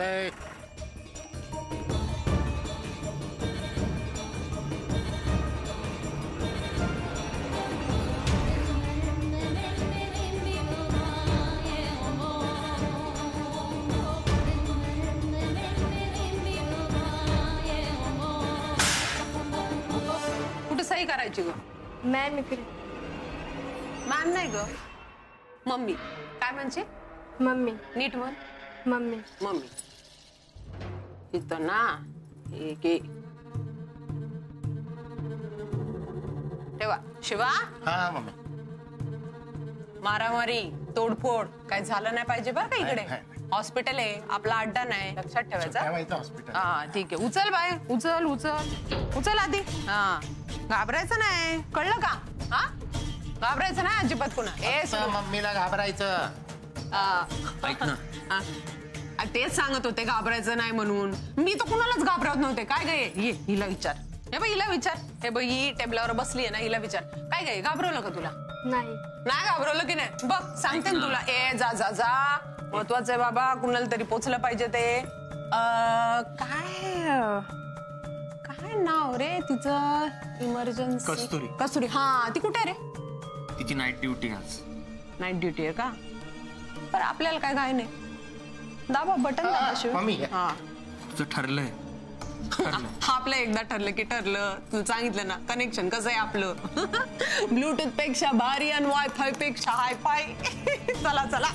अरे कुठे सही करायची ग? मॅम इकडे. मॅम नाही ग, मम्मी. काय म्हणजे? मम्मी. नीट म्हण. मम्मी. मम्मी. इथं ना एक ठेवा. शिवा, हा मम्मी. मारामारी तोडफोड काय झालं नाही पाहिजे बरं का इकडे. नाही. हॉस्पिटल आहे, आपला अड्डा नाही, लक्षात ठेवायचा. हॉस्पिटल. हा ठीक आहे. उचल बाय, उचल उचल उचल आधी. हा घाबरायचं नाही, कळलं का? हा घाबरायचं नाही अजिबात कुणा. मम्मीला घाबरायचं. ऐक ना. तेच सांगत होते घाबरायचं नाही म्हणून. मी तर कुणालाच घाबरत नव्हते. काय गे ये हिला विचार. हे बघ हिला विचार. हे बघ ही टेबलावर बसली आहे ना, हिला विचार. काय गे घाबरवलं का तुला? नाही. नाही घाबरवलं की नाही? बघ सांगते ना तुला. ए जा जा जा, महत्वाचं आहे बाबा, कुणाला तरी पोचलं पाहिजे ते. काय काय नाव रे तिचं? इमर्जन्सी. कस्तुरी. कस्तुरी. हा ती कुठे आहे रे? तिची नाईट ड्युटी आज. नाईट ड्युटी आहे का? पण आपल्याला काय घाई नाही. दाबा बटन दाबा शिव. मम्मी. हा तुझं ठरलंय. आपलं एकदा ठरलं की ठरलं. तू सांगितलं ना कनेक्शन कसं आहे आपलं. ब्लूटूथ पेक्षा भारी आणि वायफाय पेक्षा हायफाय. चला चला.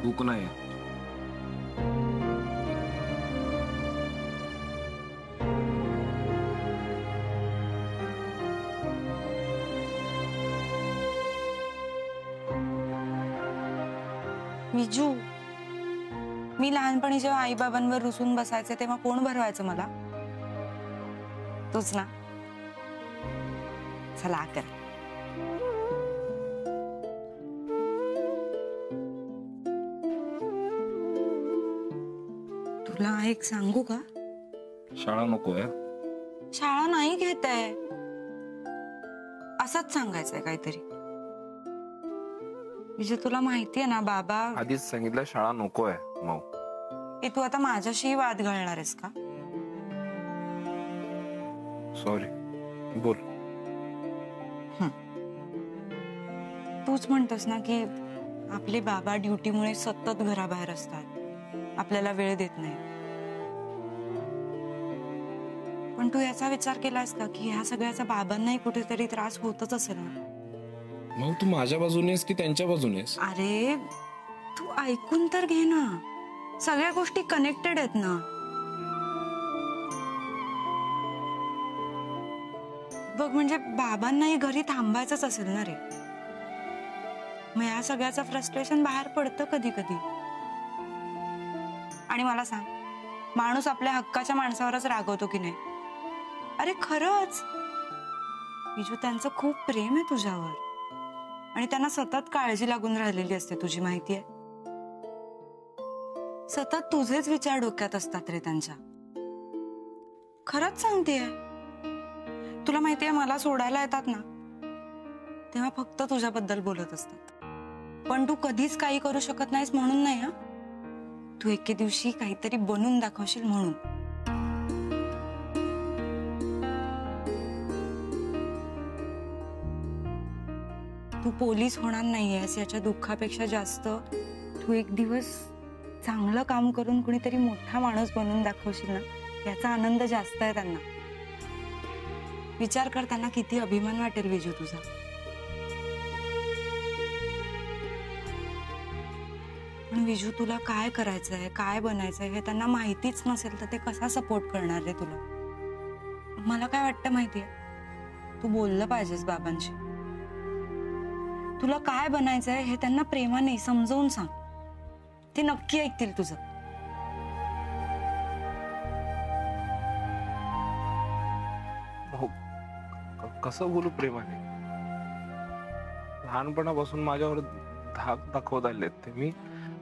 भूक नाही. विजू, मी लहानपणी जेव्हा आई बाबांवर रुसून बसायचे तेव्हा कोण भरवायचं मला? तूच ना. चला कर. तुला एक सांगू का? शाळा नकोय. शाळा नाही घेत आहे, असंच सांगायचंय काहीतरी. विजय तुला माहितीये ना बाबा. आधीच सांगितलं शाळा नकोय. मग तू आता माझ्याशी वाद घालणार आहेस का? सॉरी. बोल. तूच म्हणतोस ना की आपले बाबा ड्युटीमुळे सतत घराबाहेर असतात, आपल्याला वेळ देत नाही. पण तू याचा विचार केलास का की ह्या सगळ्याचा बाबांनाही कुठेतरी त्रास होतच असेल ना? मग तू माझ्या बाजूनेस की त्यांच्या बाजूनेस? अरे तू ऐकून तर घे ना, सगळ्या गोष्टी कनेक्टेड आहेत ना. बघ म्हणजे बाबांनाही घरी थांबायचंच असेल ना रे. मग या सगळ्याचं फ्रस्ट्रेशन बाहेर पडतं कधी कधी. आणि मला सांग, माणूस आपल्या हक्काच्या माणसावरच रागवतो की नाही? अरे खरंच विजू, त्यांचं खूप प्रेम आहे तुझ्यावर आणि त्यांना सतत काळजी लागून राहिलेली असते तुझी, माहितीये? सतत तुझेच विचार डोक्यात असतात रे त्यांच्या. खरंच सांगतेय. तुला माहितीये मला सोडायला येतात ना तेव्हा फक्त तुझ्याबद्दल बोलत असतात. पण तू कधीच काही करू शकत नाहीस म्हणून नाही हा, तू एके दिवशी काहीतरी बनून दाखवशील म्हणून. तू पोलीस होणार नाहीयेस याच्या दुःखापेक्षा जास्त तू एक दिवस चांगलं काम करून कुणीतरी मोठा माणूस बनून दाखवशील ना, याचा आनंद जास्त आहे त्यांना. विचार कर त्यांना किती अभिमान वाटेल विजू तुझा. पण विजू तुला काय करायचंय, काय बनायचंय हे त्यांना माहितीच नसेल तर ते कसा सपोर्ट करणार रे तुला? मला काय वाटतं माहितीये, तू बोललं पाहिजेस बाबांशी. तुला काय बनायचंय हे त्यांना प्रेमाने समजावून सांग, ते नक्की ऐकतील तुझं. कसं बोलू प्रेमाने? लहानपणापासून माझ्यावर धाक दाखवत आलेत ते.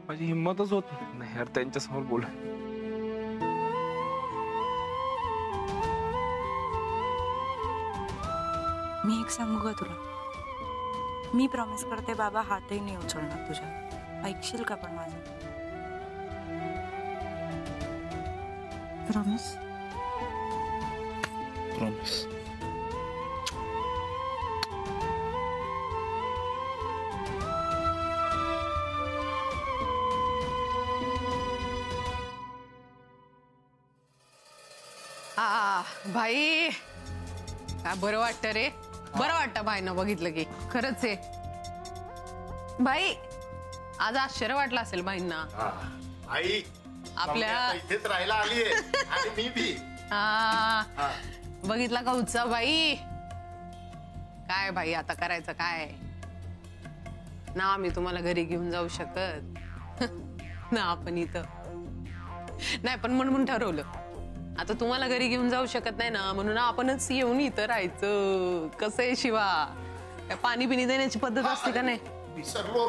माझी हिंमतच होत नाही यार त्यांच्यासमोर बोलाय. मी एक सांगू का तुला? मी प्रॉमिस करते बाबा हातही नाही उचलणार तुझ्या. ऐकशील का पण माझं? प्रॉमिस? प्रॉमिस. भाई काय बरं वाटतं रे. बरं वाटतं भाईनं बघितलं की. खरंच आहे भाई. आज आश्चर्य वाटलं असेल भाईंना. आई आपल्या इथेच राहायला आलीये आणि मी बी. बघितला का उत्सव भाई? काय भाई आता करायचं काय ना? आम्ही तुम्हाला घरी घेऊन जाऊ शकत ना आपण इथं नाही, पण म्हणून ठरवलं आता तुम्हाला घरी घेऊन जाऊ शकत नाही ना, म्हणून आपणच येऊन इथं राहायचं. कसं आहे शिवा? काय पाणी पिणी देण्याची पद्धत असते का नाही? विसरलो.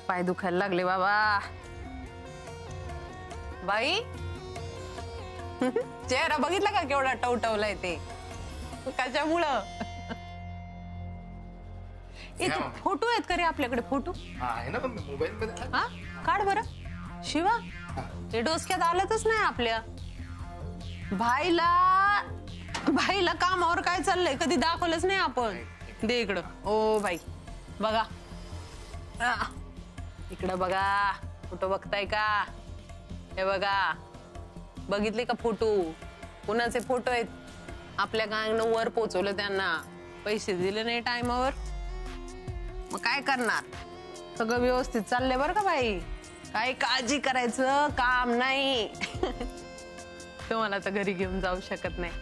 पाय दुखायला लागले बाबा. बाई चेहरा बघितला का केवढा टवटवलाय ते? कशामुळं? फोटो आहेत का रे आपल्याकडे? फोटो आहे ना मोबाईल मध्ये. हा काढ बरं शिवा. ते डोसक्यात आलंच नाही आपल्या. भाईला कामावर काय चाललंय कधी दाखवलंच नाही आपण. दे इकडं. ओ भाई बघा इकडं बघा. फोटो बघताय का? हे बघा. बघितले का फोटो? कुणाचे फोटो आहेत? आपल्या गांगनं वर पोचवलं त्यांना. पैसे दिले नाही टायमावर. मग काय करणार? सगळं व्यवस्थित चाललंय बरं का बाई. काही काळजी करायचं काम नाही. तुम्हाला तर घरी घेऊन जाऊ शकत नाही.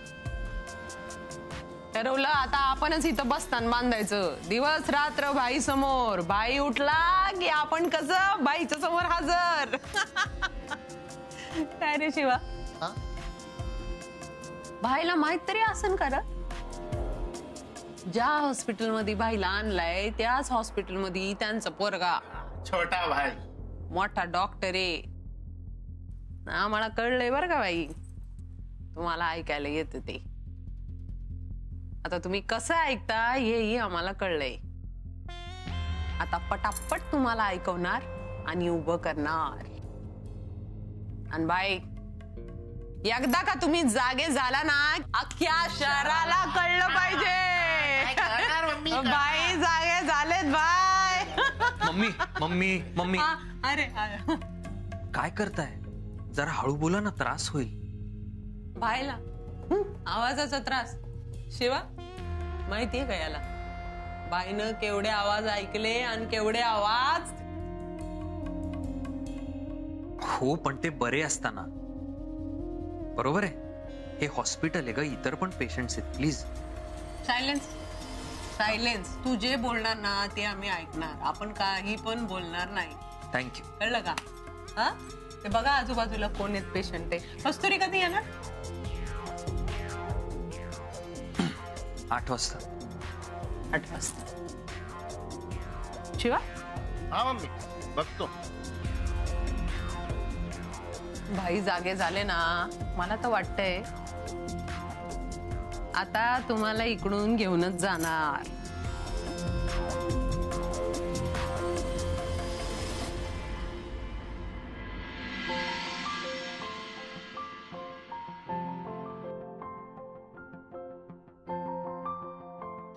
ठरवलं आता आपणच इथं बसताना बांधायचं. दिवस रात्र भाई समोर. भाई उठला की आपण कसं बाईच्या समोर हजर. काय रे शिवा? भाईला माहित तरी असन का? ज्या हॉस्पिटलमध्ये भाईला आणलाय त्याच हॉस्पिटलमध्ये त्यांचा पोरगा छोटा भाई मोठा डॉक्टर आहे. आम्हाला कळलंय बरं का बाई. तुम्हाला ऐकायला येत ते. आता तुम्ही कसं ऐकता हेही आम्हाला कळलंय. आता पटापट तुम्हाला ऐकवणार आणि उभं करणार. आणि बाई एकदा का तुम्ही जागे झाला ना अख्ख्या शहराला कळलं पाहिजे. बाई जागे झालेत बाय. मम्मी मम्मी मम्मी अरे काय करताय? जरा हळू बोला ना, त्रास होईल. बायला आवाजाचा त्रास? शिवा माहितीये का याला? बाईनं केवढे आवाज ऐकले आणि केवढे आवाज. हो पण ते बरे असताना. बरोबर आहे. हे हॉस्पिटल आहे ग, इतर पण पेशंट्स आहेत. Please silence. सायलेन्स. तू जे बोलणार ना ते आम्ही ऐकणार. आपण काही पण बोलणार नाही. थँक्यू. कळलं का? हा ते बघा आजूबाजूला कोण आहेत पेशंट. आहे कस्तुरी कधी येणार? 8 वाजता. 8 वाजता. शिवा हा मम्मी बघतो. भाई जागे झाले ना. मला तर वाटतंय आता तुम्हाला इकडून घेऊनच जाणार.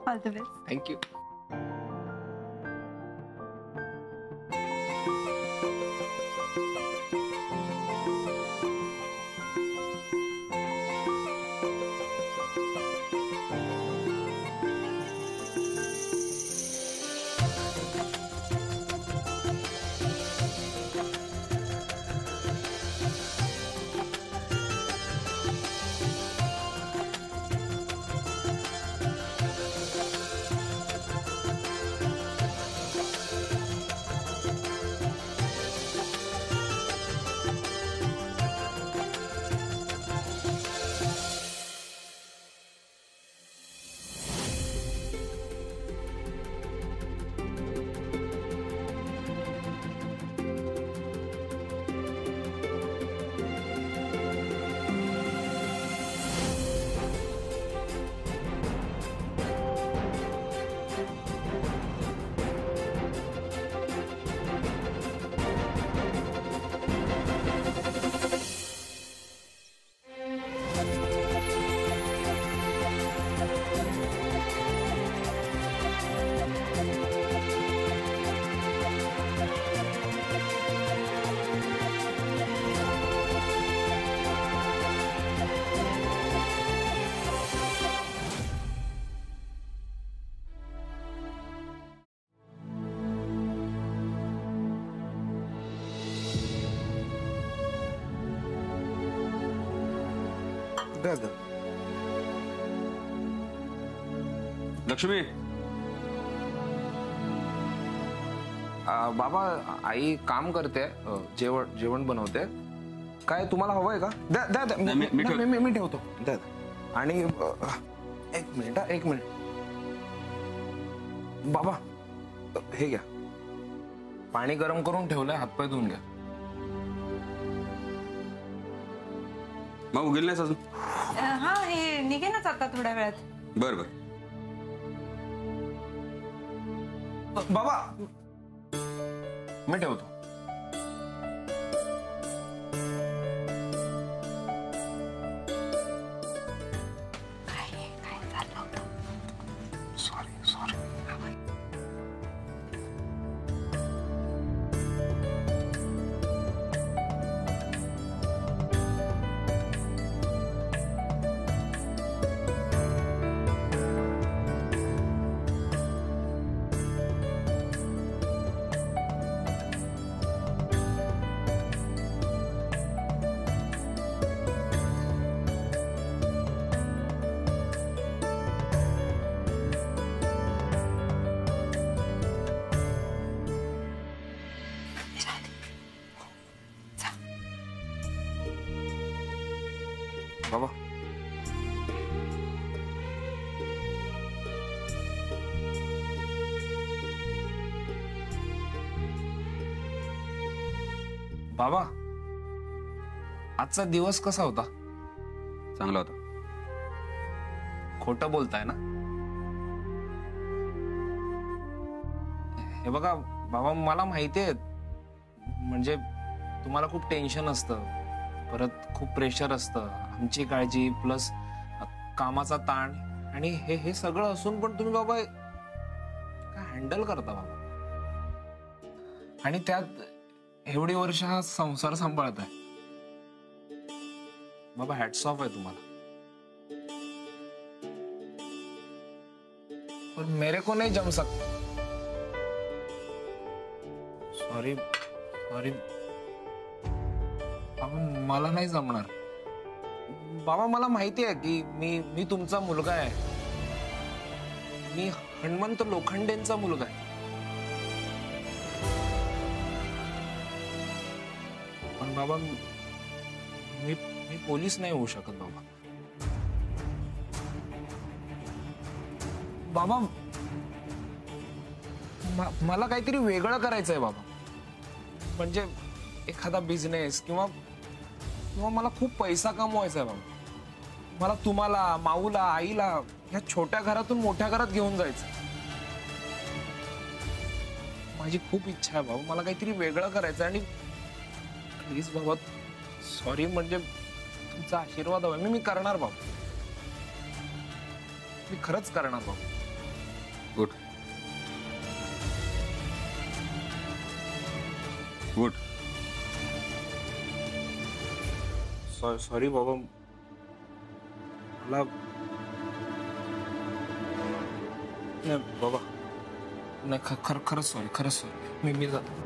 All the best. थँक्यू. द्या द्या. लक्ष्मी, बाबा आई काम करते, जेवण बनवते. काय तुम्हाला हवंय का? द्या द्या द्या. नाही, मी ठेवतो. द्या द्या. आणि एक मिनिट बाबा, हे घ्या, पाणी गरम करून ठेवलंय, हातपाय धुवून घ्या. मग गेली नाहीस अजून? हा, हे निघेनच आता थोड्या वेळात. बर बर. बाबा मी ठेवतो. सॉरी. बाबा, बाबा आजचा दिवस कसा होता? चांगला होता. खोटं बोलताय ना? हे बघा बाबा, मला माहितीये म्हणजे तुम्हाला खूप टेन्शन असतं, परत खूप प्रेशर असतं, आमची काळजी प्लस कामाचा ताण, आणि हे सगळं असून पण तुम्ही बाबा काय हँडल करता बाबा. आणि त्यात एवढी वर्ष हा संसार सांभाळताय बाबा. हॅट्स ऑफ आहे तुम्हाला. पर मेरे को नहीं जम सकता. सॉरी बाबा, मला नाही जमणार बाबा. मला माहिती आहे की मी तुमचा मुलगा आहे. मी हनुमंत लोखंडेंचा मुलगा आहे. पण बाबा मी पोलीस नाही होऊ शकत बाबा. बाबा मला काहीतरी वेगळं करायचंय बाबा. म्हणजे एखादा बिझनेस किंवा मला खूप पैसा कमवायचा आहे बाबा. मला तुम्हाला, माऊला, आईला ह्या छोट्या घरातून मोठ्या घरात घेऊन जायचं. माझी खूप इच्छा आहे बाबा. मला काहीतरी वेगळं करायचं. आणि प्लीज बाबा, सॉरी, म्हणजे तुमचा आशीर्वाद हवा. मी करणार बाबा. मी खरंच करणार बाबा. उठ उठ. सॉरी बाबा, मला नाही बाबा, नाही, खरंच सॉरी. मी जातो.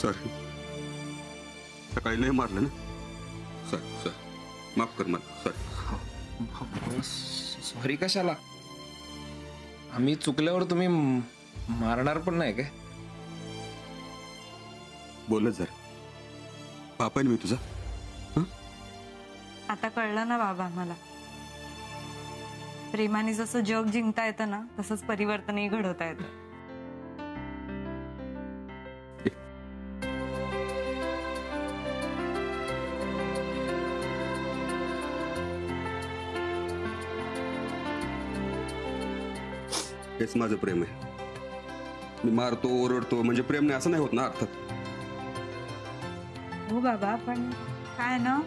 सॉरी. सकाळी नाही मारलं ना? सॉरी. माफ कर मला. सॉरी कशाला? आम्ही चुकल्यावर तुम्ही मारणार पण नाही काय? बोलत जरा. बापाने मी तुझा. आता कळलं ना बाबा मला. प्रेमाने जसं जग जिंकता येतं ना, तसंच परिवर्तनही घडवता येतं. हेच माझं प्रेम आहे. मी मारतो, ओरडतो म्हणजे प्रेम नाही असं नाही होत ना अर्थात. हो बाबा, पण काय ना,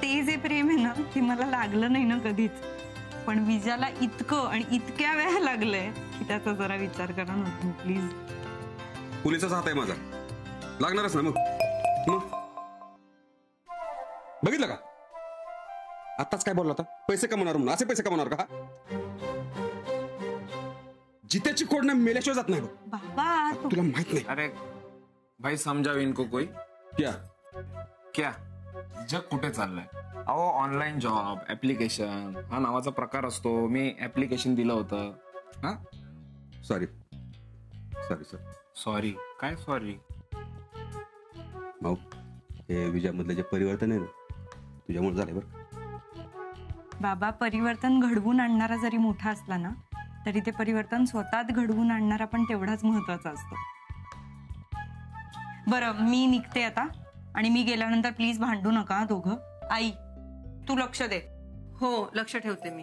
ते जे प्रेम आहे ना ते मला लागलं नाही ना कधीच. पण विजाला इतकं आणि इतक्या वेळा लागलंय की त्याचा जरा विचार करा ना तुम्ही प्लीज. पोलिसाचा हात आहे माझा, लागणारच ना मग. मग बघितलं का आताच काय बोलला होता, पैसे कमवणार म्हणून. असे पैसे कमवणार का? जित्याची कोड ना मेल्याशिवाय जात नाही बघ. बाबा तुला माहित नाही अरे भाई समजाव इनको कोई. क्या क्या जग कुठे चाललंय? अहो ऑनलाईन जॉब ऍप्लिकेशन हा नावाचा प्रकार असतो. मी ऍप्लिकेशन दिलं होतं. हा सॉरी सॉरी सर. सॉरी काय सॉरी? भाऊ हे विजयामधलं जे परिवर्तन आहे ना तुझ्यामुळे झालंय बरं. बाबा परिवर्तन घडवून आणणारा जरी मोठा असला ना तरी ते परिवर्तन स्वतःत घडवून आणणारा पण तेवढाच महत्वाचा असतो. बरं मी निघते आता आणि मी गेल्यानंतर प्लीज भांडू नका दोघं. आई तू लक्ष दे. हो लक्ष ठेवते मी.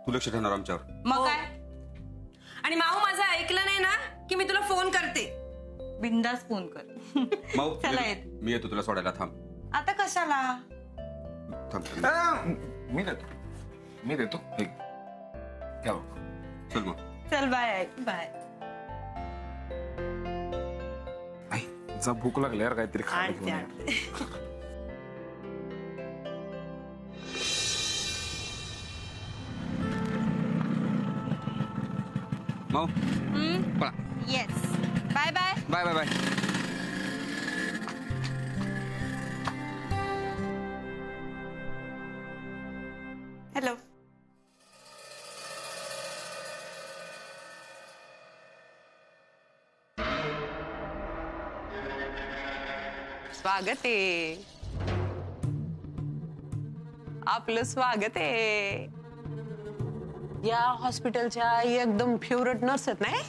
तू लक्ष ठेवणार आमच्यावर. मग काय आणि माऊ माझं ऐकलं नाही ना की मी तुला फोन करते. बिंदास फोन कर. भाऊ चला येत. मी येतो तुला सोडायला. थांब आता कशाला? थांब. मी देतो हे घ्या बाबा. चल मग. चल बाय बाय. आई जा भूक लागली यार काहीतरी खायला आणते घेऊन ये. आणते. भाऊ पळा. Yes bye bye. Bye bye bye. Hello. स्वागत आहे. आपलं स्वागत आहे. या हॉस्पिटलच्या एकदम फेवरेट नर्स आहेत नाही.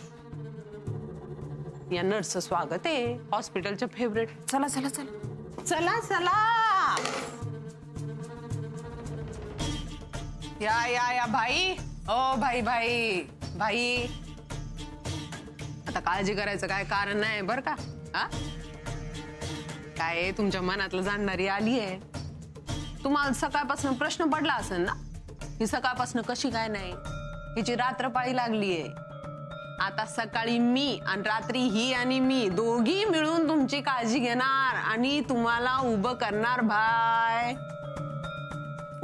या नर्सचं स्वागत आहे. हॉस्पिटलच्या फेवरेट. चला चला चला चला चला या भाई. ओ भाई भाई भाई आता काळजी करायचं काय कारण नाही बर का. हा काय तुमच्या मनातलं जाणणारी आली आहे. तुम्हाला सकाळपासून प्रश्न पडला असेल ना ही सकाळपासून कशी काय नाही. हिची रात्र पाळी लागलीये. आता सकाळी मी आणि रात्री ही आणि मी दोघी मिळून तुमची काळजी घेणार आणि तुम्हाला उभं करणार भाय.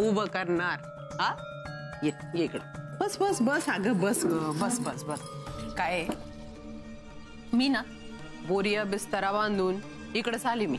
उभं करणार. हा ये इकडं बस बस बस अगं बस ग बस बस बस. काय मी ना बोरिया बिस्तरा बांधून इकडे आली मी.